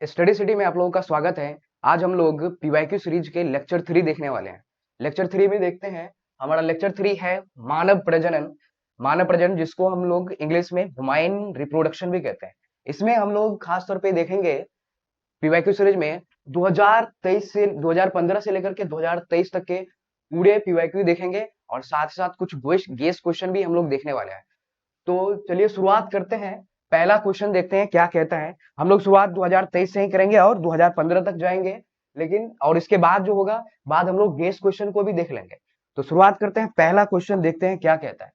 Study city में आप लोगों का स्वागत है। आज हम लोग पीवाईक्यू सीरीज के लेक्चर 3 देखने वाले हैं। लेक्चर 3 में देखते हैं, हमारा लेक्चर 3 है मानव प्रजनन। मानव प्रजनन जिसको हम लोग इंग्लिश में ह्यूमन रिप्रोडक्शन भी कहते हैं। इसमें हम लोग खास तौर पे देखेंगे पीवाईक्यू सीरीज में 2023 से 2015 से लेकर के 2023 तक के पूरे पीवाईक्यू देखेंगे और साथ ही साथ कुछ गेस क्वेश्चन भी हम लोग देखने वाले हैं। तो चलिए शुरुआत करते हैं। पहला क्वेश्चन देखते हैं क्या कहता है। हम लोग शुरुआत 2023 से ही करेंगे और 2015 तक जाएंगे, लेकिन और इसके बाद जो होगा बाद हम लोग गेस क्वेश्चन को भी देख लेंगे। तो शुरुआत करते हैं, पहला क्वेश्चन देखते हैं क्या कहता है।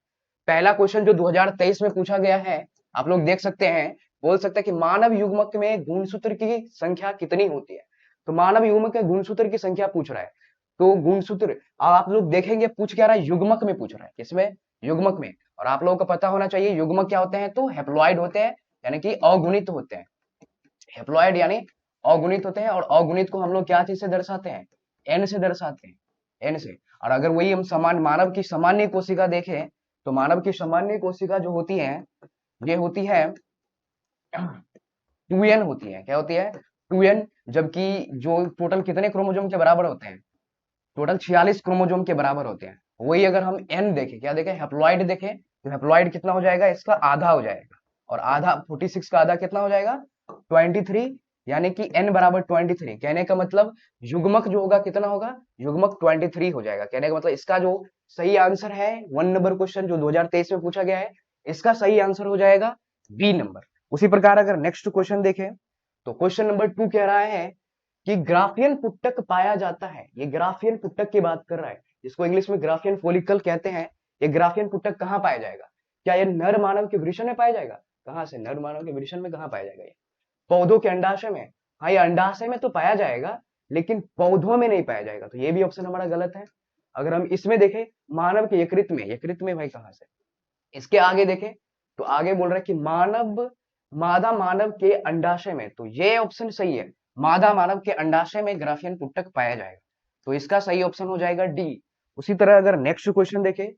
पहला क्वेश्चन जो 2023 में पूछा गया है, आप लोग देख सकते हैं, बोल सकते हैं कि मानव युग्मक में गुणसूत्र की संख्या कितनी होती है। तो मानव युग्मक में गुणसूत्र की संख्या पूछ रहा है। तो गुणसूत्र आप लोग देखेंगे पूछ क्या रहा है, युग्मक में पूछ रहा है। किसमें? युग्मक में। और आप लोगों को पता होना चाहिए युग्मक क्या होते हैं, तो हैप्लॉइड होते हैं, यानी कि अगुणित होते हैं। हैप्लॉइड यानी अगुणित होते हैं, और अगुणित को हम लोग क्या चीज से दर्शाते हैं? एन से दर्शाते हैं, एन से। और अगर वही हम समान मानव की सामान्य कोशिका देखें, तो मानव की सामान्य कोशिका जो होती है, ये होती है 2n होती है। क्या होती है? 2n। जबकि जो टोटल कितने क्रोमोजोम के बराबर होते हैं? टोटल 46 क्रोमोजोम के बराबर होते हैं। वही अगर हम एन देखें, क्या देखें, हैप्लॉइड देखें, तो हैप्लॉइड कितना हो जाएगा? इसका आधा हो जाएगा। और आधा 46 का आधा कितना हो जाएगा? 23। यानी कि एन बराबर 23। कहने का मतलब युग्मक जो होगा कितना होगा? युग्मक 23 हो जाएगा। कहने का मतलब इसका जो सही आंसर है, 1 नंबर क्वेश्चन जो 2023 में पूछा गया है, इसका सही आंसर हो जाएगा बी नंबर। उसी प्रकार अगर नेक्स्ट क्वेश्चन देखें, तो क्वेश्चन नंबर 2 कह रहा है कि ग्राफियन पुटक पाया जाता है। ये ग्राफियन पुटक की बात कर रहा है, जिसको इंग्लिश में ग्राफियन फॉलिकल कहते हैं। ये ग्राफियन पुटक कहाँ पाया जाएगा? क्या ये नर मानव के वृषण में पाया जाएगा? कहाँ से? नर मानव के वृषण में कहाँ पाया जाएगा? ये पौधों के अंडाशय में। हाँ, ये अंडाशय में तो पाया जाएगा, लेकिन पौधों में नहीं पाया जाएगा। तो ये भी ऑप्शन हमारा गलत है। अगर हम इसमें देखें, मानव के यकृत में, यकृत में भाई कहाँ से? इसके आगे देखें, तो आगे बोल रहा है कि मादा मानव के अंडाशय में। तो ये ऑप्शन सही है, मादा मानव के अंडाशय में ग्राफियन पुटक पाया जाएगा। तो इसका सही ऑप्शन हो जाएगा डी। उसी तरह अगर नेक्स्ट क्वेश्चन देखें,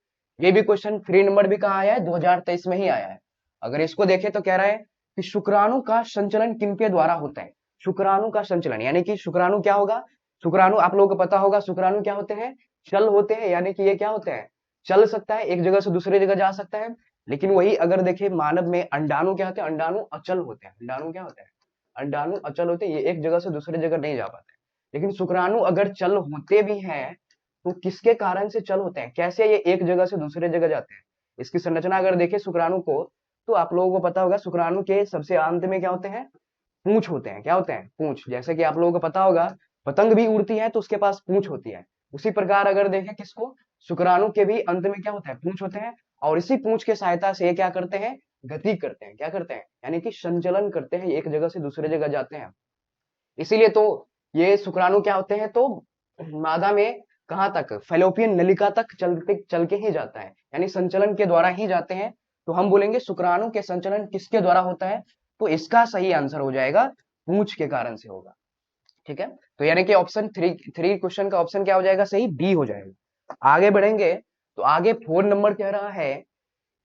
ये भी क्वेश्चन 3 नंबर भी कहाँ आया है? 2023 में ही आया है। अगर इसको देखें तो कह रहा है कि शुक्राणु का संचलन किनके द्वारा होता है? शुक्राणु का संचलन यानी कि शुक्राणु क्या होगा? शुक्राणु आप लोगों को पता होगा, शुक्राणु क्या होते हैं? चल होते हैं, यानी कि ये क्या होते हैं? चल सकता है, एक जगह से दूसरे जगह जा सकता है। लेकिन वही अगर देखें मानव में अंडाणु क्या होते हैं? अंडाणु अचल होते हैं। अंडाणु क्या होते हैं? अंडाणु अचल होते हैं, ये एक जगह से दूसरे जगह नहीं जा पाते। लेकिन शुक्राणु अगर चल होते भी हैं, तो किसके कारण से चल होते हैं? कैसे ये एक जगह से दूसरे जगह जाते हैं? इसकी संरचना अगर देखें शुक्राणु को, तो आप लोगों को पता होगा शुक्राणु के सबसे अंत में क्या होते हैं? पूंछ होते हैं। क्या होते हैं? पूंछ। जैसे कि आप लोगों को पता होगा पतंग भी उड़ती है तो उसके पास पूंछ होती है। उसी प्रकार अगर देखें किसको, शुक्राणु के भी अंत में क्या होता है? पूंछ होते हैं। और इसी पूंछ के सहायता से ये क्या करते हैं? गति करते हैं। क्या करते हैं? यानी कि संचलन करते हैं, एक जगह से दूसरे जगह जाते हैं। इसीलिए तो ये शुक्राणु क्या होते हैं, तो मादा में कहाँ तक? फैलोपियन नलिका तक चल के ही जाता है, यानी संचलन के द्वारा ही जाते हैं। तो हम बोलेंगे शुक्राणु के संचलन किसके द्वारा होता है? तो इसका सही आंसर हो जाएगा पूंछ के कारण से होगा। ठीक है, तो यानी कि ऑप्शन थ्री क्वेश्चन का ऑप्शन क्या हो जाएगा? सही बी हो जाएगा। आगे बढ़ेंगे, तो आगे 4 नंबर कह रहा है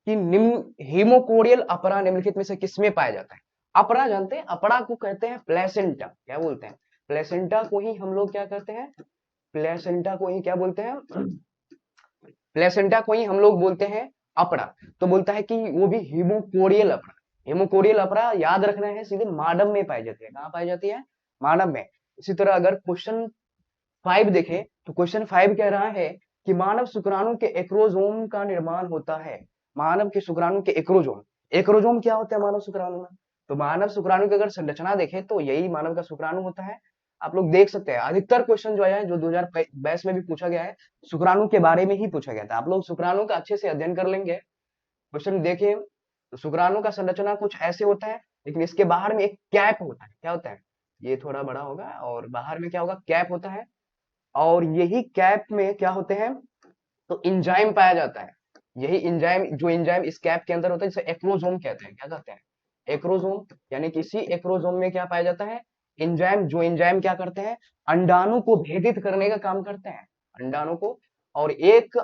कि निम्न हीमोकोरियल अपरा निम्नलिखित में से किसमें पाया जाता है? अपरा जानते हैं? अपरा को कहते हैं प्लेसेंटा। क्या बोलते हैं? प्लेसेंटा को ही हम लोग क्या कहते हैं? प्लेसेंटा को ही क्या बोलते हैं? प्लेसेंटा को ही हम लोग बोलते हैं अपरा। तो बोलता है कि वो भी हीमोकोरियल अपरा। हीमोकोरियल अपरा याद रखना है, सीधे मानव में पाई जाती है। कहाँ पाई जाती है? मानव में। इसी तरह अगर क्वेश्चन 5 देखें, तो क्वेश्चन 5 कह रहा है कि मानव शुक्राणु के एक्रोजोम का निर्माण होता है। मानव के शुक्राणु के एक्रोजोम। एक्रोजोम क्या होता है मानव शुक्राणु में? तो मानव शुक्राणु की अगर संरचना देखें, तो यही मानव का शुक्राणु होता है। आप लोग देख सकते हैं अधिकतर क्वेश्चन जो आया है, जो 2022 में भी पूछा गया है, शुक्राणु के बारे में ही पूछा गया था। आप लोग शुक्राणु का अच्छे से अध्ययन कर लेंगे। क्वेश्चन देखें, तो शुक्राणु का संरचना कुछ ऐसे होता है, लेकिन इसके बाहर में एक कैप होता है। क्या होता है? ये थोड़ा बड़ा होगा, और बाहर में क्या होगा? कैप होता है। और यही कैप में क्या होते हैं? तो इंजाइम पाया जाता है। यही इंजाइम, जो इंजाइम इस कैप के अंदर होता है, जिसे एक्रोजोम कहते हैं। क्या कहते हैं? एक्रोजोम। यानी कि इसी एक्रोजोम में क्या पाया जाता है? इंजाइम। जो इंजाइम क्या करते हैं? अंडाणु को भेदित करने का काम करते हैं। अंडाणु को। और एक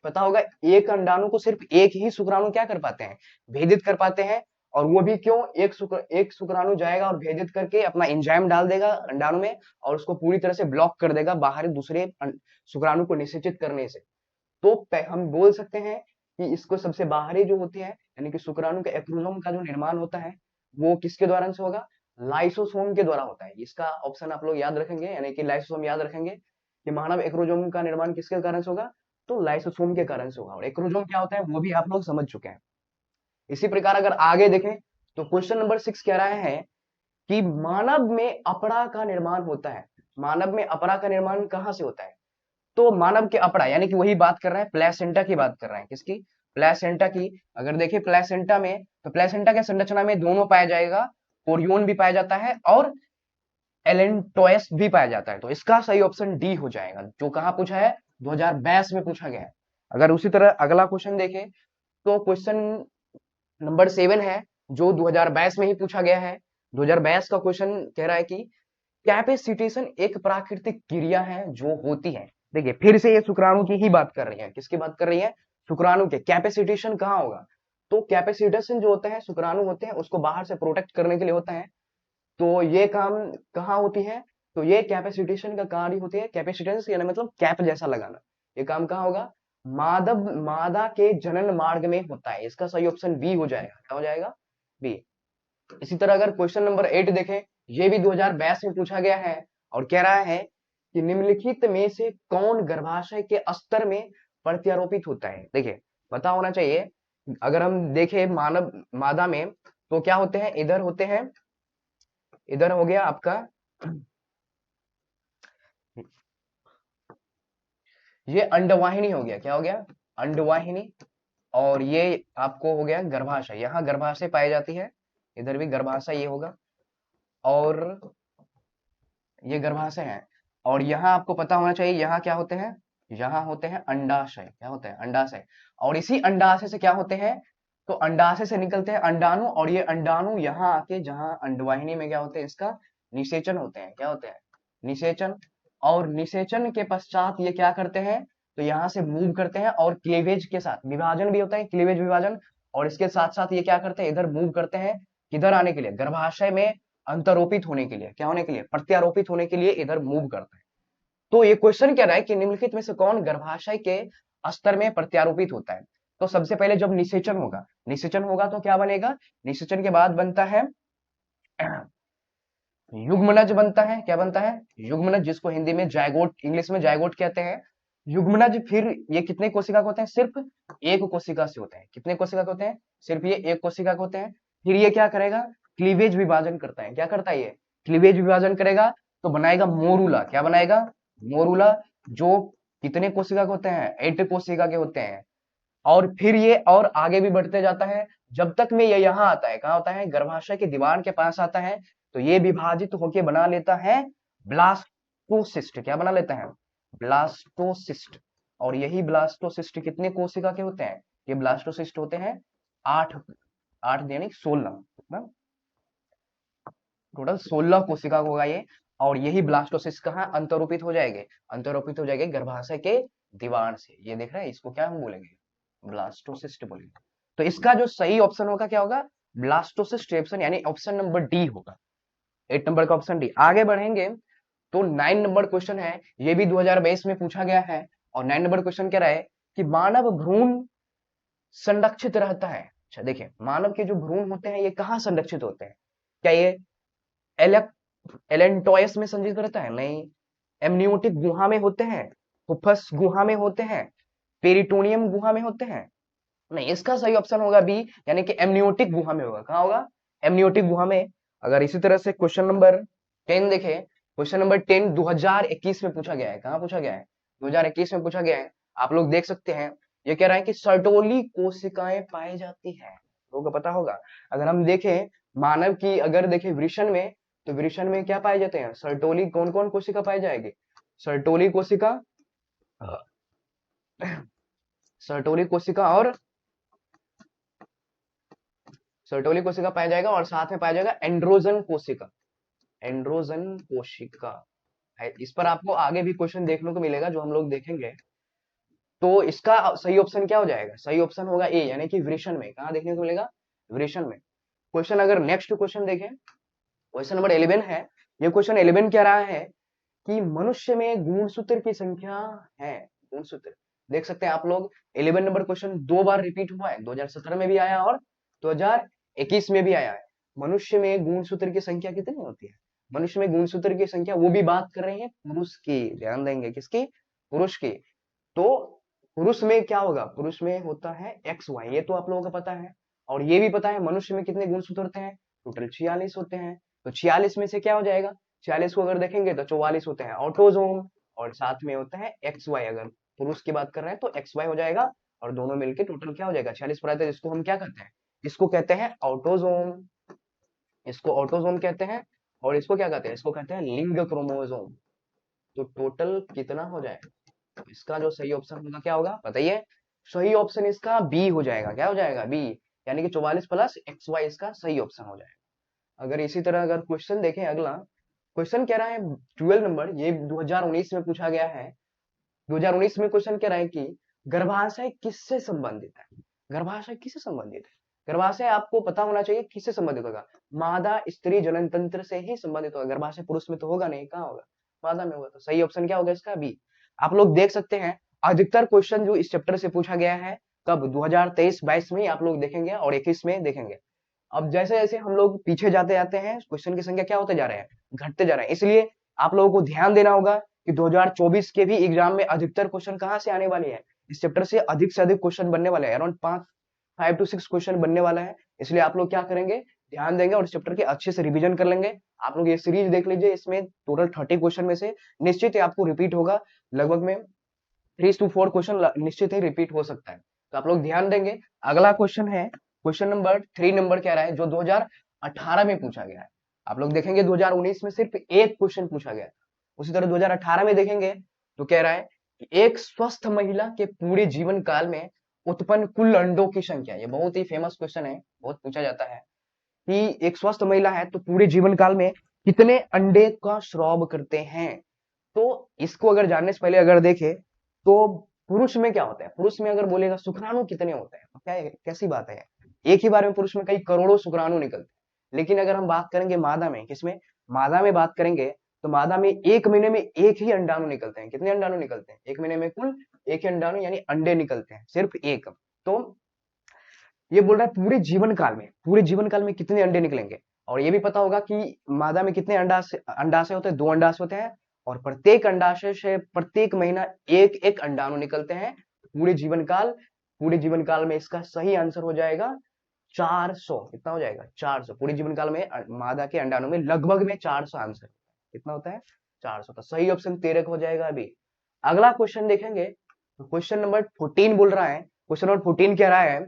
पता होगा, एक अंडाणु को सिर्फ एक ही शुक्राणु क्या कर पाते हैं? भेदित कर पाते हैं। और वो भी क्यों, एक शुक्राणु जाएगा और भेदित करके अपना एंजाइम डाल देगा अंडाणु में और उसको पूरी तरह से ब्लॉक कर देगा बाहरी दूसरे शुक्राणु को निषेचित करने से। तो हम बोल सकते हैं कि इसको सबसे बाहरी जो होती है यानी कि शुक्राणु के एक्रोसोम का जो निर्माण होता है वो किसके द्वारा से होगा, लाइसोसोम के द्वारा होता है। इसका ऑप्शन आप लोग याद रखेंगे, यानी कि लाइसोसोम याद रखेंगे कि मानव एक्रोसोम का निर्माण किसके कारण से होगा, तो लाइसोसोम के कारण से होगा। और एक्रोसोम क्या होता है वो भी आप लोग समझ चुके हैं। इसी प्रकार अगर आगे देखें तो क्वेश्चन नंबर 6 कह रहा है कि मानव में अपरा का निर्माण होता है। मानव में अपरा का निर्माण कहां से होता है, तो मानव के अपरा यानी कि वही बात कर रहे हैं, प्लेसेंटा की बात कर रहे हैं। किसकी, प्लेसेंटा की। अगर देखिए प्लेसेंटा में, तो प्लेसेंटा के संरचना में दोनों पाया जाएगा, कोरियोन भी पाया जाता है और एलेंटोइस भी पाया जाता है। तो इसका सही ऑप्शन डी हो जाएगा, जो कहां पूछा है, 2022 में पूछा गया है। अगर उसी तरह अगला क्वेश्चन देखें तो क्वेश्चन नंबर 7 है जो 2022 में ही पूछा गया है। 2022 का क्वेश्चन कह रहा है कि कैपेसिटेशन एक प्राकृतिक क्रिया है जो होती है। देखिए फिर से ये शुक्राणु की ही बात कर रही है। किसकी बात कर रही है, शुक्राणु के। कैपेसिटेशन कहाँ होगा, तो कैपेसिटेशन जो होता है शुक्राणु होते हैं उसको बाहर से प्रोटेक्ट करने के लिए होता है। तो ये काम कहाँ होती है, तो ये कैपेसिटेशन का कार्य होती है। कैपेसिटेंस यानी मतलब कैप जैसा लगाना। ये काम कहाँ होगा, मादा के जनन मार्ग में होता है। इसका सही ऑप्शन बी हो जाएगा। क्या हो जाएगा, बी। इसी तरह अगर क्वेश्चन नंबर 8 देखें, ये भी 2022 में पूछा गया है और कह रहा है कि निम्नलिखित में से कौन गर्भाशय के स्तर में प्रत्यारोपित होता है। देखिए पता होना चाहिए, अगर हम देखें मानव मादा में तो क्या होते हैं, इधर होते हैं, इधर हो गया आपका, ये अंडवाहिनी हो गया। क्या हो गया, अंडवाहिनी। और ये आपको हो गया गर्भाशय। यहाँ गर्भाशय पाई जाती है, इधर भी गर्भाशय ये होगा और ये गर्भाशय है। और यहाँ आपको पता होना चाहिए यहाँ क्या होते हैं, यहाँ होते हैं अंडाशय। क्या होते हैं, अंडाशय। और इसी अंडाशय से क्या होते हैं, तो अंडाशय से निकलते हैं अंडाणु और ये अंडाणु यहाँ आके जहाँ अंडवाहिनी में क्या होते हैं, इसका निषेचन होते हैं। क्या होते हैं, निषेचन। और निषेचन के पश्चात ये क्या करते हैं, तो यहाँ से मूव करते हैं और क्लीवेज के साथ विभाजन भी होता है, क्लीवेज विभाजन। और इसके साथ साथ ये क्या करते हैं, इधर मूव करते हैं, किधर आने के लिए, गर्भाशय में अंतरोपित होने के लिए। क्या होने के लिए, प्रत्यारोपित होने के लिए इधर मूव करता है। तो ये क्वेश्चन कह रहा है कि निम्नलिखित में से कौन गर्भाशय के स्तर में प्रत्यारोपित होता है। तो सबसे पहले जब निषेचन होगा, निषेचन होगा तो क्या बनेगा, निषेचन के बाद बनता है युग्मनज बनता है। क्या बनता है, युग्मनज, जिसको हिंदी में जायगोट, इंग्लिश में जायगोट कहते हैं। युग्मनज फिर ये कितने कोशिका के होते हैं, सिर्फ एक कोशिका से होते हैं। कितने कोशिका के होते हैं, सिर्फ ये एक कोशिका के होते हैं। फिर ये क्या करेगा, क्लीवेज विभाजन करता है। क्या करता है ये, क्लीवेज विभाजन करेगा तो बनाएगा मोरूला। क्या बनाएगा, मोरूला, जो कितने कोशिका के होते हैं, 8 कोशिका के होते हैं। और फिर ये और आगे भी बढ़ते जाता है जब तक में ये यहाँ आता है। कहाँ होता है, गर्भाशय के दीवार के पास आता है। तो ये विभाजित होके बना लेता है ब्लास्टोसिस्ट। क्या बना लेता है, ब्लास्टोसिस्ट। और यही ब्लास्टोसिस्ट कितने कोशिका के होते हैं, ये ब्लास्टोसिस्ट होते हैं 8, 8 यानी 16, टोटल 16 कोशिका होगा ये। और यही ब्लास्टोसिस्ट कहाँ अंतरोपित हो जाएंगे, अंतरोपित हो जाएंगे गर्भाशय के दीवार से। ये देख रहे हैं, इसको क्या हम बोलेंगे, ब्लास्टोसिस्ट बोलेंगे। तो इसका जो सही ऑप्शन होगा क्या होगा, ब्लास्टोसिस्ट ऑप्शन, यानी ऑप्शन नंबर डी होगा। 8 नंबर का ऑप्शन डी। आगे बढ़ेंगे तो 9 नंबर क्वेश्चन है, ये भी 2022 में पूछा गया है। और 9 नंबर क्वेश्चन कह रहा है कि मानव भ्रूण संरक्षित रहता है। अच्छा देखिए, मानव के जो भ्रूण होते हैं ये कहाँ संरक्षित होते हैं, क्या ये एलेंटोइस में संरक्षित रहता है, नहीं। एमनियोटिक गुहा में होते हैं, फुफ्फस गुहा में होते हैं, पेरिटोनियम गुहा में होते हैं, नहीं। इसका सही ऑप्शन होगा बी, यानी कि एमनियोटिक गुहा में होगा। कहाँ होगा, एमनियोटिक गुहा में। अगर इसी तरह से क्वेश्चन नंबर 10 देखें, क्वेश्चन नंबर 10 2021 में पूछा गया है। कहाँ पूछा गया है, 2021 में पूछा गया है। आप लोग देख सकते हैं, ये कह रहा है कि सर्टोली कोशिकाएं पाई जाती है। लोगों को पता होगा, अगर हम देखें मानव की, अगर देखें वृषण में, तो वृषण में क्या पाए जाते हैं, सर्टोली। कौन कौन कोशिका पाई जाएगी, सर्टोली कोशिका, सर्टोली कोशिका और सर्टोली कोशिका पाया जाएगा और साथ में पाया जाएगा एंड्रोजन कोशिका। एंड्रोजन कोशिका है। इस पर आपको आगे भी क्वेश्चन देखने को मिलेगा जो हम लोग देखेंगे। तो इसका सही ऑप्शन क्या हो जाएगा, सही ऑप्शन होगा ए, यानी कि वृषण में। कहाँ देखने को मिलेगा, वृषण में। क्वेश्चन अगर नेक्स्ट क्वेश्चन देखें, क्वेश्चन नंबर 11 है। ये क्वेश्चन 11 कह रहा है कि मनुष्य में गुणसूत्र की संख्या है। गुणसूत्र देख सकते हैं आप लोग, 11 नंबर क्वेश्चन 2 बार रिपीट हुआ है, 2017 में भी आया और 2021 में भी आया है। मनुष्य में गुणसूत्र की संख्या कितनी होती है? मनुष्य में गुणसूत्र की संख्या, वो भी बात कर रहे हैं पुरुष की, ध्यान देंगे किसकी? पुरुष की। तो पुरुष में क्या होगा? पुरुष में होता है एक्स वाई, ये तो आप लोगों को पता है। और ये भी पता है मनुष्य में कितने गुणसूत्र होते हैं? टोटल 46 होते हैं। तो 46 में से क्या हो जाएगा? 46 को अगर देखेंगे तो 44 होते हैं ऑटोजोम, और साथ में होता है एक्स वाई। अगर पुरुष की बात कर रहे हैं तो एक्स वाई हो जाएगा, और दोनों मिलके टोटल क्या हो जाएगा? 46 पर आता है, जिसको हम क्या कहते हैं? इसको कहते हैं ऑटोजोम। इसको ऑटोजोम कहते हैं। और इसको क्या कहते हैं? इसको कहते हैं लिंग क्रोमोजोम। तो टोटल कितना हो जाएगा? तो इसका जो सही ऑप्शन होगा क्या होगा बताइए? सही ऑप्शन इसका बी हो जाएगा। क्या हो जाएगा? बी, यानी कि 44 प्लस एक्स वाई इसका सही ऑप्शन हो जाएगा। अगर इसी तरह अगर क्वेश्चन देखें, अगला क्वेश्चन कह रहा है 12 नंबर, ये 2019 में पूछा गया है। 2019 में क्वेश्चन कह रहा है कि गर्भाशय किससे संबंधित है? गर्भाशय किससे संबंधित है? गर्भाशय आपको पता होना चाहिए किससे संबंधित होगा। मादा स्त्री जनन तंत्र से ही संबंधित होगा। गर्भाशय पुरुष में तो होगा नहीं, कहाँ होगा? मादा में होगा। तो सही ऑप्शन क्या होगा इसका? बी। आप लोग देख सकते हैं अधिकतर क्वेश्चन जो इस चैप्टर से पूछा गया है कब? 2023-22 में आप लोग देखेंगे और 21 में देखेंगे। अब जैसे जैसे हम लोग पीछे जाते जाते हैं, क्वेश्चन की संख्या क्या होते जा रहे हैं? घटते जा रहे हैं। इसलिए आप लोगों को ध्यान देना होगा कि 2024 के भी एग्जाम में अधिकतर क्वेश्चन कहाँ से आने वाले हैं? इस चैप्टर से अधिक क्वेश्चन बनने वाले हैं। अराउंड 5 to 6 क्वेश्चन बनने वाला है। इसलिए आप लोग क्या करेंगे? ध्यान देंगे और इस चैप्टर के अच्छे से रिवीजन कर लेंगे। आप लोग ये सीरीज देख लीजिए, इसमें टोटल 30 क्वेश्चन में से निश्चित ही आपको रिपीट होगा। लगभग में 3 to 4 क्वेश्चन निश्चित ही रिपीट हो सकता है। तो आप लोग ध्यान देंगे। अगला क्वेश्चन है क्वेश्चन नंबर 3 नंबर कह रहा है, जो 2018 में पूछा गया है। आप लोग देखेंगे 2019 में सिर्फ एक क्वेश्चन पूछा गया था। उसी तरह 2018 में देखेंगे तो कह रहा है कि एक स्वस्थ महिला के पूरे जीवन काल में उत्पन्न कुल अंडों की संख्या। ये बहुत ही फेमस क्वेश्चन है, बहुत पूछा जाता है कि एक स्वस्थ महिला है तो पूरे जीवन काल में कितने अंडे का स्राव करते हैं। तो इसको अगर जानने से पहले अगर देखें तो पुरुष में क्या होता है? पुरुष में अगर बोलेगा शुक्राणु कितने होते हैं, तो क्या कैसी बात है? एक ही बार में पुरुष में कई करोड़ों शुक्राणु निकलते हैं। लेकिन अगर हम बात करेंगे मादा में, किसमें? मादा में बात करेंगे तो मादा में एक महीने में एक ही अंडाणु निकलते हैं। कितने अंडाणु निकलते हैं एक महीने में? कुल एक ही अंडाणु, यानी अंडे निकलते हैं सिर्फ एक। तो ये बोल रहा है पूरे जीवन काल में, पूरे जीवन काल में कितने अंडे निकलेंगे। और ये भी पता होगा कि मादा में कितने अंडाशय होते हैं? 2 अंडाशय होते हैं, और प्रत्येक अंडाशय से प्रत्येक महीना एक एक अंडाणु निकलते हैं। पूरे जीवन काल, पूरे जीवन काल में इसका सही आंसर हो जाएगा 400। कितना हो जाएगा? 400। पूरे जीवन काल में मादा के अंडाणु में लगभग में 400 आंसर। कितना होता है? 400। तो सही ऑप्शन 13 हो जाएगा। अभी अगला क्वेश्चन देखेंगे तो क्वेश्चन नंबर 14 बोल रहा है, क्वेश्चन नंबर 14 कह रहा है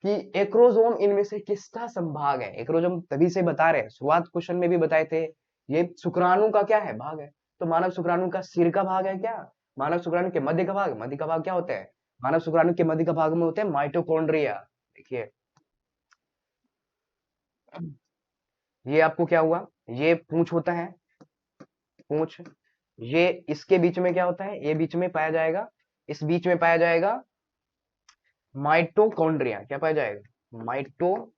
कि एक्रोजोम इनमें से किसका संभाग है? एक्रोजोम तभी से बता रहे हैं, शुरुआत क्वेश्चन में भी बताए थे, ये शुक्राणु का क्या है? भाग है। तो मानव शुक्राणु का सिर का भाग है क्या? मानव शुक्राणु के मध्य का भाग, मध्य का भाग क्या होता है? मानव शुक्राणु के मध्य का भाग में होते हैं माइटोकॉन्ड्रिया। देखिए ये आपको क्या हुआ? ये पूंछ होता है, पूंछ। ये इसके बीच में क्या होता है? ये बीच में पाया जाएगा, इस बीच में पाया जाएगा माइटोकॉन्ड्रिया। क्या पाया जाएगा? माइटोकॉन्ड्रिया।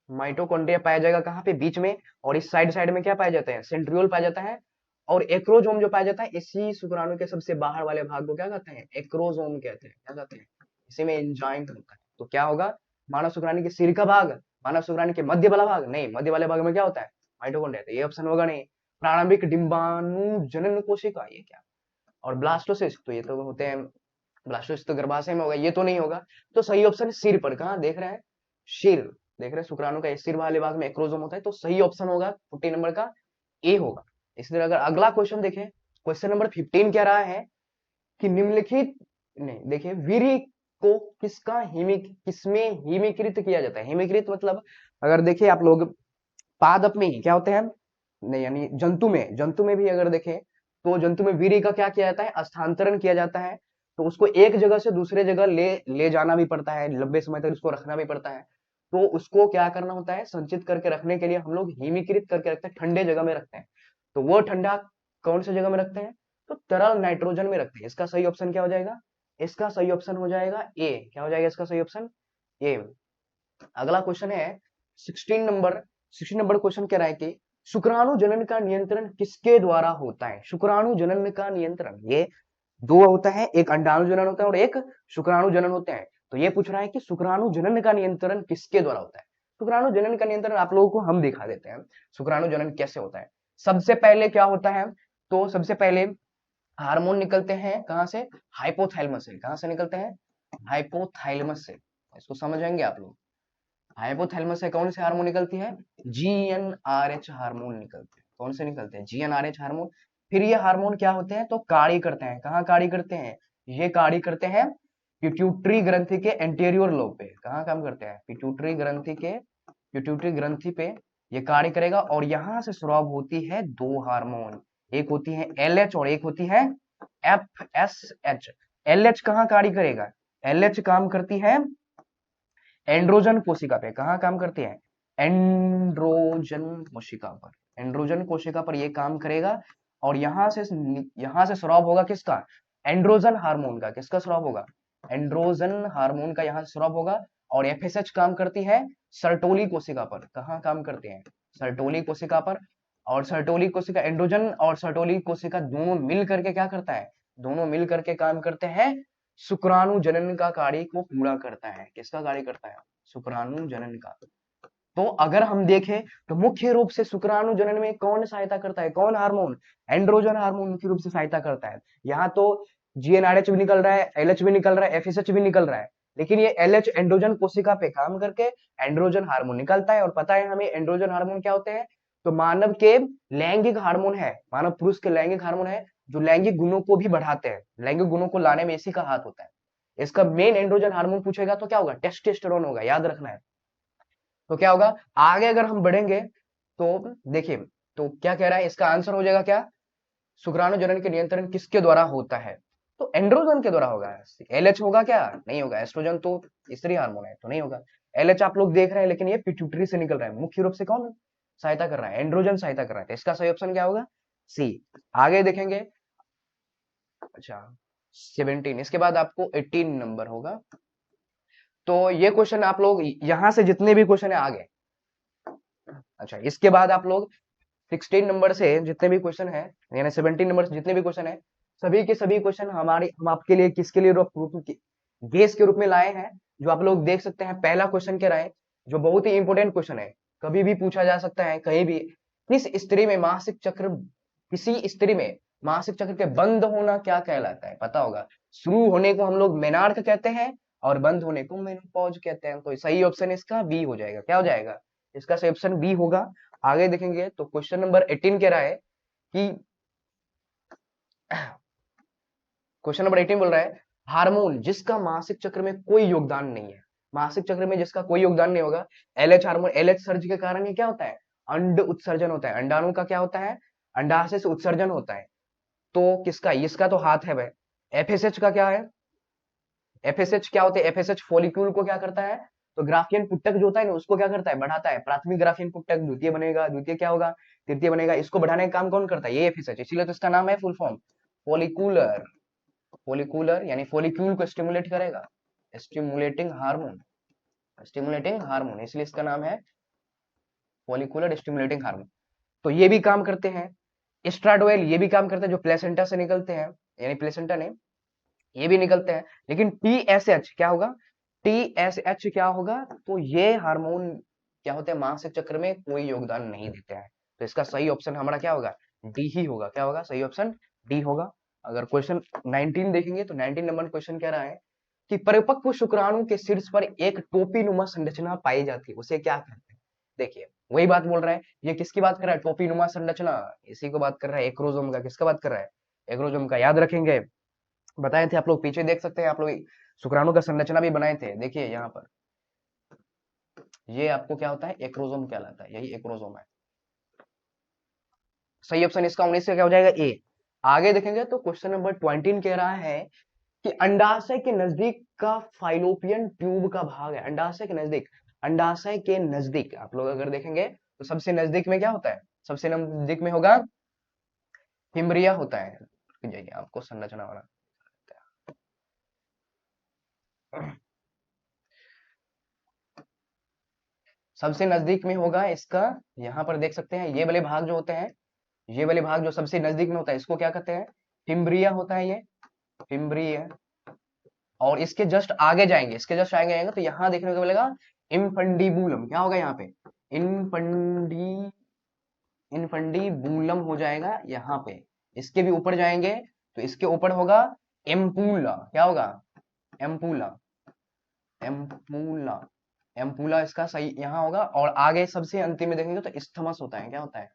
माइटोकॉन्ड्रिया पाया जाएगा कहाँ पे? बीच में। और इस साइड साइड में क्या पाया जाता है? सेंट्रियोल पाया जाता है। और एक्रोजोम जो पाया जाता है इसी शुक्राणु के सबसे बाहर वाले भाग को क्या कहते हैं? एक्रोजोम कहते हैं। क्या कहते हैं? इसी में एंजाइम होता है। तो क्या होगा? मानव शुक्राणु के सिर का भाग, मानव शुक्राणु के मध्य वाला भाग नहीं, मध्य वाले भाग में क्या होता है? माइटोकॉन्ड्रिया। तो ये ऑप्शन होगा नहीं। प्रारंभिक डिंबाणु जनन कोशिका, ये क्या? और ब्लास्टोसिस्ट, तो ये तो होते हैं, ब्लास्टोसिस्ट तो गर्भाशय में होगा, ये तो नहीं होगा। तो सही ऑप्शन सिर पर, कहाँ देख रहे हैं? सिर देख रहे हैं, शुक्राणु का सिर वाले भाग में एक्रोजोम होता है। तो सही ऑप्शन होगा 14 नंबर का ए होगा। इसी तरह अगर अगला क्वेश्चन देखें, क्वेश्चन नंबर 15 क्या रहा है कि निम्नलिखित, नहीं देखिए, वीर्य को किसमें हिमीकृत किया जाता है? हिमीकृत मतलब अगर देखिए आप लोग पादप में ही क्या होते हैं, नहीं यानी जंतु में भी अगर देखें तो जंतु में वीर्य का क्या किया जाता है? स्थानांतरण किया जाता है। तो उसको एक जगह से दूसरे जगह ले जाना भी पड़ता है, लंबे समय तक उसको रखना भी पड़ता है। तो उसको क्या करना होता है? संचित करके रखने के लिए हम लोग हिमीकृत करके रखते हैं, ठंडे जगह में रखते हैं। तो वो ठंडा कौन सी जगह में रखते हैं? तो तरल नाइट्रोजन में रखते हैं। इसका सही ऑप्शन क्या हो जाएगा? इसका सही ऑप्शन हो जाएगा ए। क्या हो जाएगा इसका सही ऑप्शन? ए। अगला क्वेश्चन है 16 नंबर क्वेश्चन कह रहा है कि शुक्राणु जनन का नियंत्रण किसके द्वारा होता है? शुक्राणु जनन का नियंत्रण, ये दो होता है, एक अंडाणु जनन होता है और एक शुक्राणु जनन होते हैं। तो ये पूछ रहा है कि शुक्राणु जनन का नियंत्रण किसके द्वारा होता है? शुक्राणु जनन का नियंत्रण आप लोगों को हम दिखा देते हैं, शुक्राणु जनन कैसे होता है। सबसे पहले क्या होता है, तो सबसे पहले हार्मोन निकलते हैं कहां से? हाइपोथैलेमस से। कहां से निकलते हैं? हाइपोथैलेमस से। इसको समझेंगे आप लोग। हाइपोथैलेमस से कौन से हार्मोन निकलती है? जीएनआरएच हार्मोन निकलते हैं। कौन से निकलते हैं? GnRH hormone. फिर ये हार्मोन क्या होते हैं, तो कार्य करते हैं। कहाँ कार्य करते हैं? ये कार्य करते हैं पिट्यूटरी ग्रंथि के एंटीरियर लोब पे। कहाँ काम करते हैं? पिट्यूटरी ग्रंथि पे ये कार्य करेगा और यहां से स्राव होती है दो हार्मोन, एक होती है एलएच और एक होती है एफएसएच। एलएच कहाँ कार्य करेगा? एलएच काम करती है एंड्रोजन कोशिका पे। कहाँ काम करती है? एंड्रोजन कोशिका पर। एंड्रोजन कोशिका पर ये काम करेगा और यहां से स्राव होगा किसका? एंड्रोजन हार्मोन का। किसका स्राव होगा? एंड्रोजन हार्मोन का यहाँ स्राव होगा। और एफएसएच काम करती है सर्टोली कोशिका पर। कहाँ काम करते हैं? सर्टोली कोशिका पर। और सर्टोली कोशिका, एंड्रोजन और सर्टोली कोशिका दोनों मिल करके क्या करता है? दोनों मिल करके काम करते हैं शुक्राणु जनन का कार्य को पूरा करता है। किसका कार्य करता है? शुक्राणु जनन का। तो अगर हम देखें तो मुख्य रूप से शुक्राणु जनन में कौन सहायता करता है? कौन हार्मोन? एंड्रोजन हार्मोन मुख्य रूप से सहायता करता है। यहाँ तो जीएनआरएच भी निकल रहा है, एलएच भी निकल रहा है, एफएसएच भी निकल रहा है, लेकिन ये एलएच एंड्रोजन कोशिका पे काम करके एंड्रोजन हार्मोन निकलता है। और पता है हमें एंड्रोजन हार्मोन क्या होते हैं? तो मानव के लैंगिक हार्मोन है, मानव पुरुष के लैंगिक हार्मोन है जो लैंगिक गुणों को भी बढ़ाते हैं। लैंगिक गुणों को लाने में इसी का हाथ होता है। इसका मेन एंड्रोजन हार्मोन पूछेगा तो क्या होगा? टेस्टोस्टेरोन होगा, याद रखना है। तो क्या होगा आगे अगर हम बढ़ेंगे तो देखिए, तो क्या कह रहा है इसका आंसर हो जाएगा क्या? शुक्राणु जनन के नियंत्रण किसके द्वारा होता है? तो एंड्रोजन के द्वारा होगा। एलएच होगा क्या? नहीं होगा। एस्ट्रोजन तो स्त्री हार्मोन है तो नहीं होगा। एलएच आप लोग देख रहे हैं लेकिन ये पिट्यूटरी से निकल रहा है। मुख्य रूप से कौन सहायता कर रहा है? एंड्रोजन सहायता कर रहा है। तो इसका सही ऑप्शन क्या होगा? सी। आगे देखेंगे। अच्छा 17, इसके बाद आपको 18 नंबर होगा। तो ये क्वेश्चन आप लोग यहां से जितने भी क्वेश्चन है आगे, अच्छा इसके बाद आप लोग 16 नंबर से जितने भी क्वेश्चन है, यानी 17 नंबर से जितने भी क्वेश्चन है, सभी के सभी क्वेश्चन हम आपके लिए किसके लिए गेस के रूप में लाए हैं। जो आप लोग देख सकते हैं पहला क्वेश्चन कह रहा है, जो बहुत ही इंपॉर्टेंट क्वेश्चन है, कभी भी पूछा जा सकता है कहीं भी। किस स्त्री में मासिक चक्र, किसी स्त्री में मासिक चक्र के बंद होना क्या कहलाता है? पता होगा। शुरू होने को हम लोग मेनार्क कहते हैं और बंद होने को मेनोपॉज कहते हैं। तो सही ऑप्शन इसका बी हो जाएगा। क्या हो जाएगा? इसका सही ऑप्शन बी होगा। आगे देखेंगे तो क्वेश्चन नंबर 18 कह रहा है कि क्वेश्चन नंबर 18 बोल रहा है हार्मोन जिसका मासिक चक्र में कोई योगदान नहीं है। मासिक चक्र में जिसका कोई योगदान नहीं होगा, एलएच हार्मोन। एलएच सर्ज के कारण ये क्या होता है? अंड उत्सर्जन होता है। अंडाणु का क्या होता है? अंडाशय से उत्सर्जन होता है। तो किसका? इसका तो हाथ है भाई। एफएसएच का क्या है? एफएसएच क्या होता है? एफएसएच फॉलिक्यूल को क्या करता है? तो ग्राफियन पुटक जो होता है ना उसको क्या करता है? बढ़ाता है। प्राथमिक ग्राफियन पुटक द्वितीय बनेगा, द्वितीय क्या होगा? तृतीय बनेगा। इसको बढ़ाने का काम कौन करता है? ये एफएसएच। इसीलिए तो इसका नाम है फुल फॉर्म फॉलिकुलर। फॉलिकुलर यानी फॉलिक्यूल को स्टिमुलेट करेगा, स्टिमुलेटिंग हार्मोन। स्टिमुलेटिंग हार्मोन, इसलिए इसका नाम है फॉलिकुलर स्टिमुलेटिंग हार्मोन। तो ये भी काम करते हैं। एस्ट्राडोइल ये भी काम करते हैं, जो प्लेसेंटा से निकलते हैं, यानी प्लेसेंटा ने ये भी निकलते हैं। लेकिन टीएसएच क्या होगा? टीएसएच क्या होगा? तो ये हार्मोन क्या होते हैं? मासिक चक्र में कोई योगदान नहीं देते हैं। तो इसका सही ऑप्शन हमारा क्या होगा? डी ही होगा। क्या होगा? सही ऑप्शन डी होगा। अगर क्वेश्चन 19 देखेंगे तो 19 नंबर क्वेश्चन कह रहा है कि परिपक्व शुक्राणु के शीर्ष पर एक टोपी नुमा संरचना पाई जाती है, उसे क्या कहते हैं? देखिए वही बात बोल रहा है। ये किसकी बात कर रहा है? टोपी नुमा संरचना, इसी को बात कर रहा है। एक्रोजोम का। किसका बात कर रहा है? एक्रोजोम का। याद रखेंगे, बताए थे आप लोग, पीछे देख सकते हैं आप लोग, शुक्राणु का संरचना भी बनाए थे। देखिए यहाँ पर ये आपको क्या होता है? एक्रोजोम कहलाता है। यही एक्रोजोम है। सही ऑप्शन इसका 19 का क्या हो जाएगा? ए। आगे देखेंगे तो क्वेश्चन नंबर 20 कह रहा है कि अंडाशय के नजदीक का फाइलोपियन ट्यूब का भाग है। अंडाशय के नजदीक, अंडाशय के नजदीक आप लोग अगर देखेंगे तो सबसे नजदीक में क्या होता है? सबसे नजदीक में होगा फिम्ब्रिया होता है। जाइए आपको संरचना वाला। सबसे नजदीक में होगा इसका, यहाँ पर देख सकते हैं ये वाले भाग जो होते हैं, ये वाले भाग जो सबसे नजदीक में होता है इसको क्या कहते हैं, फिम्ब्रिया होता है ये, फिम्ब्रिया। और इसके जस्ट आगे जाएंगे, इसके जस्ट आगे जाएंगे तो यहाँ देखने को मिलेगा इनफंडीबुलम, क्या होगा यहाँ पे, इनफंडी इनफंडीबुलम हो जाएगा यहाँ पे। इसके भी ऊपर जाएंगे तो इसके ऊपर होगा एम्पूला, क्या होगा, एम्पूला, एम्पूला, एम्पूला इसका सही यहाँ होगा। और आगे सबसे अंतिम में देखेंगे तो इस्थमस होता है, क्या होता है,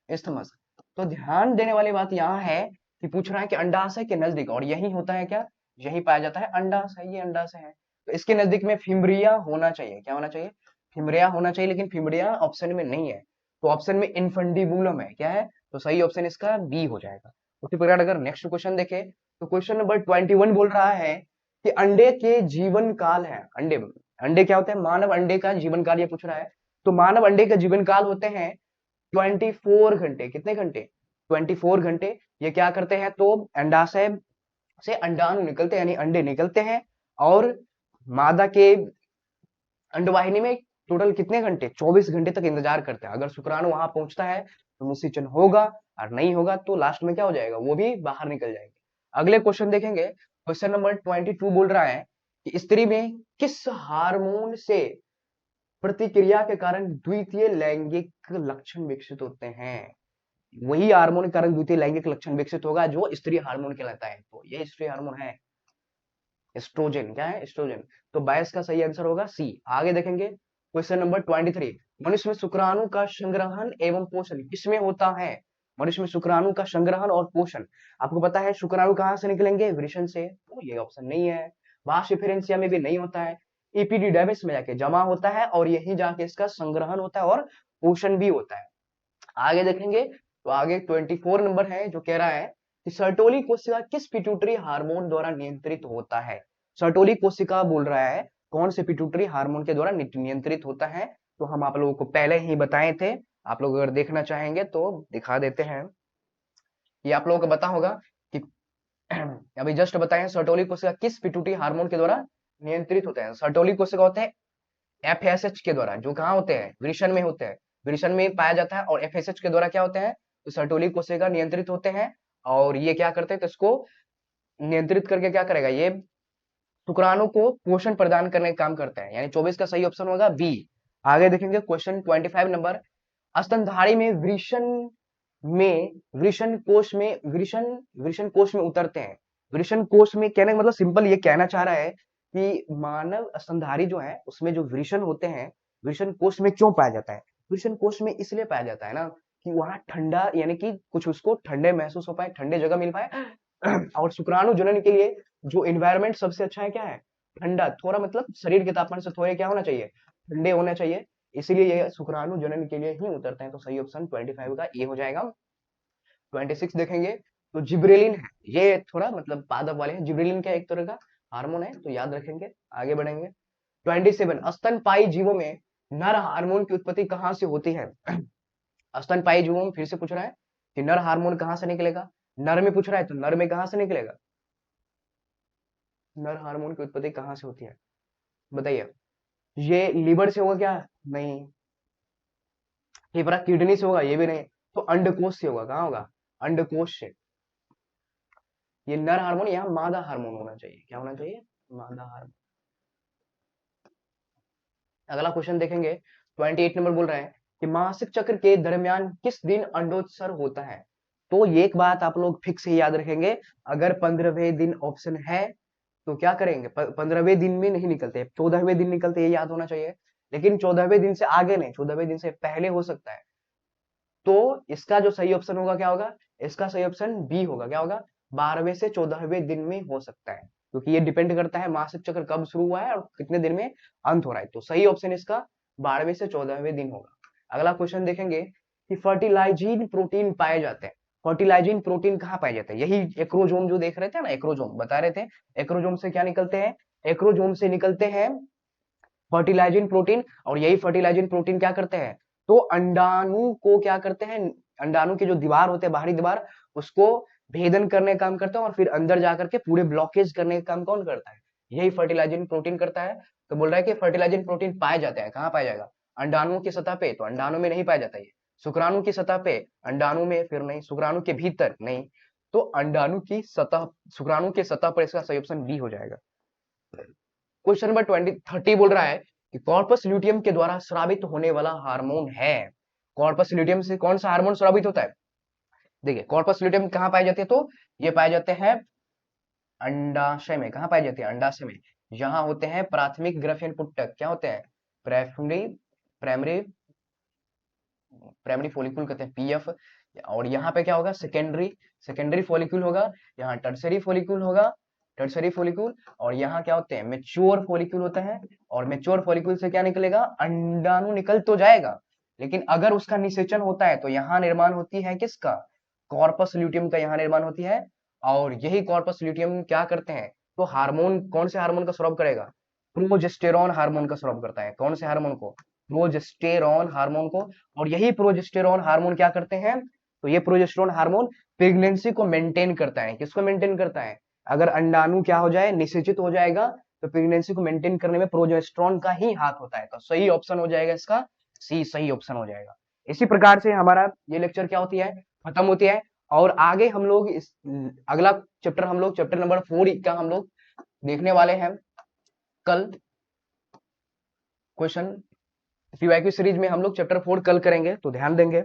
इस्थमस। तो ध्यान देने वाली बात यहाँ है कि पूछ रहा है कि अंडाशय के नजदीक, और यही होता है क्या, यही पाया जाता है अंडाशय, ये अंडाशय है। तो इसके नजदीक में फिम्ब्रिया होना चाहिए, क्या होना चाहिए, फिम्ब्रिया होना चाहिए, लेकिन फिम्ब्रिया ऑप्शन में नहीं है। तो ऑप्शन में इनफंडीबुलम है, क्या है, तो सही ऑप्शन इसका बी हो जाएगा। उसी प्रकार अगर नेक्स्ट क्वेश्चन देखे तो क्वेश्चन नंबर 21 बोल रहा है कि अंडे के जीवन काल है, अंडे, अंडे क्या होते हैं, मानव अंडे का जीवन काल ये पूछ रहा है। तो मानव अंडे का जीवन काल होते हैं 24 घंटे, कितने घंटे, 24 घंटे। ये क्या करते हैं, तो अंडाशय से अंडाणु निकलते हैं, यानी अंडे निकलते हैं, और मादा के अंडवाहिनी में टोटल कितने घंटे, 24 घंटे तक इंतजार करते हैं। अगर शुक्राणु वहां पहुंचता है तो निषेचन होगा, और नहीं होगा तो लास्ट में क्या हो जाएगा, वो भी बाहर निकल जाएंगे। अगले क्वेश्चन देखेंगे, क्वेश्चन नंबर 22 बोल रहा है कि स्त्री में किस हार्मोन से प्रतिक्रिया के कारण द्वितीय लैंगिक लक्षण विकसित होते हैं। वही हार्मोन के कारण द्वितीय लैंगिक लक्षण विकसित होगा जो स्त्री हार्मोन कहलाता है। तो ये स्त्री हार्मोन है एस्ट्रोजन, क्या है, एस्ट्रोजन। तो 22 का सही आंसर होगा सी। आगे देखेंगे क्वेश्चन नंबर 23, मनुष्य में शुक्राणु का संग्रहण एवं पोषण किसमें होता है। मनुष्य में शुक्राणु का संग्रहण और पोषण, आपको पता है शुक्राणु कहाँ से निकलेंगे, वृषण से, तो ये ऑप्शन नहीं है। वाशिफेरेंसिया में भी नहीं होता है, एपिडिडाइमिस में जाके जमा होता है और यही जाके इसका संग्रहण होता है और पोषण भी होता है। आगे देखेंगे तो आगे 24 नंबर है जो कह रहा है कि सर्टोली कोशिका किस पिट्यूटरी हार्मोन द्वारा नियंत्रित होता है। सर्टोली कोशिका बोल रहा है कौन से पिट्यूटरी हार्मोन के द्वारा नियंत्रित होता है। तो हम आप लोगों को पहले ही बताए थे, आप लोग अगर देखना चाहेंगे तो दिखा देते हैं। ये आप लोगों को पता होगा कि अभी जस्ट बताए सर्टोली कोशिका किस पिट्यूटरी हार्मोन के द्वारा नियंत्रित होते हैं। सर्टोली कोशिका होते हैं एफएसएच के द्वारा, जो कहाँ होते हैं, वृषण में होते हैं, वृषण में पाया जाता है। और एफएसएच के द्वारा क्या होते हैं, तो सर्टोली कोशिका नियंत्रित होते हैं। और ये क्या करते हैं, तो इसको नियंत्रित करके क्या करेगा, ये शुक्राणु को पोषण प्रदान करने का काम करता है। यानी 24 का सही ऑप्शन होगा बी। आगे देखेंगे क्वेश्चन 25 नंबर, स्तनधारी में वृषण कोश में उतरते हैं। वृषण कोश में कहने का मतलब सिंपल ये कहना चाह रहा है कि मानव स्तनधारी जो है उसमें जो वृषण होते हैं, वृषण कोश में क्यों पाया जाता है, वृषण कोश में इसलिए पाया जाता है ना कि वहां ठंडा, यानी कि कुछ उसको ठंडे महसूस हो पाए, ठंडे जगह मिल पाए। और शुक्राणु जनन के लिए जो इन्वायरमेंट सबसे अच्छा है क्या है, ठंडा, थोड़ा मतलब शरीर के तापमान से थोड़े क्या होना चाहिए, ठंडे होना चाहिए। इसीलिए ये शुक्राणु जनन के लिए ही उतरते हैं। तो सही ऑप्शन 25 का ए हो जाएगा। 26 देखेंगे तो जिब्रेलिन है, ये थोड़ा मतलब पादप वाले हैं। जिब्रेलिन क्या एक तरह का हार्मोन है, तो याद रखेंगे। आगे बढ़ेंगे 27, स्तनपायी जीवों में नर हार्मोन की उत्पत्ति कहाँ से होती है। स्तनपायी जीवों में फिर से पूछ रहा है कि नर हार्मोन कहाँ से निकलेगा। नर में पूछ रहा है तो नर में कहाँ से निकलेगा, नर हार्मोन की उत्पत्ति कहाँ से होती है, बताइए। ये लीवर से होगा क्या, नहीं। फेफड़ा किडनी से होगा, ये भी नहीं। तो अंडकोश से होगा, कहाँ होगा, अंडकोश से। ये नर हार्मोन, यहाँ मादा हार्मोन होना चाहिए, क्या होना चाहिए, मादा हार्मोन। अगला क्वेश्चन देखेंगे 28 नंबर बोल रहा है कि मासिक चक्र के दरमियान किस दिन अंडोत्सर्ग होता है। तो ये एक बात आप लोग फिक्स ही याद रखेंगे, अगर 15वें दिन ऑप्शन है तो क्या करेंगे, 15वें दिन में नहीं निकलते, 14वें दिन निकलते, ये याद होना चाहिए। लेकिन 14वें दिन से आगे नहीं, 14वें दिन से पहले हो सकता है। तो इसका जो सही ऑप्शन होगा क्या होगा, इसका सही ऑप्शन बी होगा, क्या होगा, 12वें से 14वें दिन में हो सकता है। क्योंकि ये डिपेंड करता है मासिक चक्र कब शुरू हुआ है और कितने दिन में अंत हो रहा है। तो सही ऑप्शन इसका 12वें से 14वें दिन होगा। अगला क्वेश्चन देखेंगे कि फर्टिलाइजिन प्रोटीन पाए जाते हैं। फर्टिलाइजिन प्रोटीन कहाँ पाए जाते हैं, यही एक्रोजोम जो देख रहे थे ना, एक्रोजोम बता रहे थे, एक्रोजोम से क्या निकलते हैं, एक्रोजोम से निकलते हैं फर्टिलाइजिन प्रोटीन। और यही फर्टिलाइजिन प्रोटीन क्या करते हैं, तो अंडाणु को क्या करते हैं, अंडाणु की जो दीवार होते हैं, बाहरी दीवार, उसको भेदन करने का काम करते हैं और फिर अंदर जाकर के पूरे ब्लॉकेज करने का काम कौन करता है, यही फर्टिलाइजिंग प्रोटीन करता है। तो बोल रहा है कि फर्टिलाइजिंग प्रोटीन पाया जाता है, कहाँ पाया जाएगा? अंडाणुओं की सतह पे, तो अंडाणु में नहीं पाया जाता ये। शुक्राणु की सतह पे, अंडाणु में फिर नहीं, शुक्राणु के भीतर नहीं। तो अंडाणु की सतह, शुक्राणु की सतह पर, इसका सही ऑप्शन बी हो जाएगा। क्वेश्चन नंबर 30 बोल रहा है कि कॉर्पस ल्यूटियम के द्वारा स्रावित होने वाला हार्मोन है। कॉर्पस ल्यूटियम से कौन सा हार्मोन स्रावित होता है? देखिए कॉर्पस ल्यूटियम कहाँ पाए जाते हैं, तो ये पाए जाते हैं अंडाशय में। कहाँ पाए जाते हैं? अंडाशय में। यहाँ होते हैं प्राथमिक ग्राफियन पुटक, क्या होते हैं? प्राइमरी प्राइमरी प्राइमरी फॉलिक्यूल कहते हैं, पीएफ। और यहाँ पे क्या होगा? सेकेंडरी सेकेंडरी फॉलिक्यूल होगा। यहाँ टर्सरी फॉलिक्यूल होगा, टर्सरी फॉलिक्यूल। और यहाँ क्या होते हैं? मेच्योर फॉलिक्यूल होता है। और मेच्योर फॉलिक्यूल से क्या निकलेगा? अंडाणु निकल तो जाएगा, लेकिन अगर उसका निषेचन होता है तो यहाँ निर्माण होती है किसका? कॉर्पस ल्यूटियम का यहाँ निर्माण होती है। और यही कॉर्पस ल्यूटियम क्या करते हैं? तो हार्मोन, कौन से हार्मोन का स्राव करेगा? प्रोजेस्टेरॉन हार्मोन का स्राव करता है। कौन से हार्मोन को? प्रोजेस्टेरॉन हार्मोन को। और यही प्रोजेस्टेरॉन हार्मोन क्या करते हैं? तो ये प्रोजेस्टेरॉन हार्मोन प्रेगनेंसी को मेंटेन करता है। किसको मेंटेन करता है? अगर अंडाणु क्या हो जाए? निषेचित हो जाएगा, तो प्रेगनेंसी को मेंटेन करने में प्रोजेस्टेरॉन का ही हाथ होता है। तो सही ऑप्शन हो जाएगा इसका सी, सही ऑप्शन हो जाएगा। इसी प्रकार से हमारा ये लेक्चर क्या होती है? खत्म होती है। और आगे हम लोग इस अगला चैप्टर, हम लोग चैप्टर नंबर 4 का हम लोग देखने वाले हैं कल। क्वेश्चन पीवाईक्यू सीरीज में हम लोग चैप्टर 4 कल करेंगे, तो ध्यान देंगे।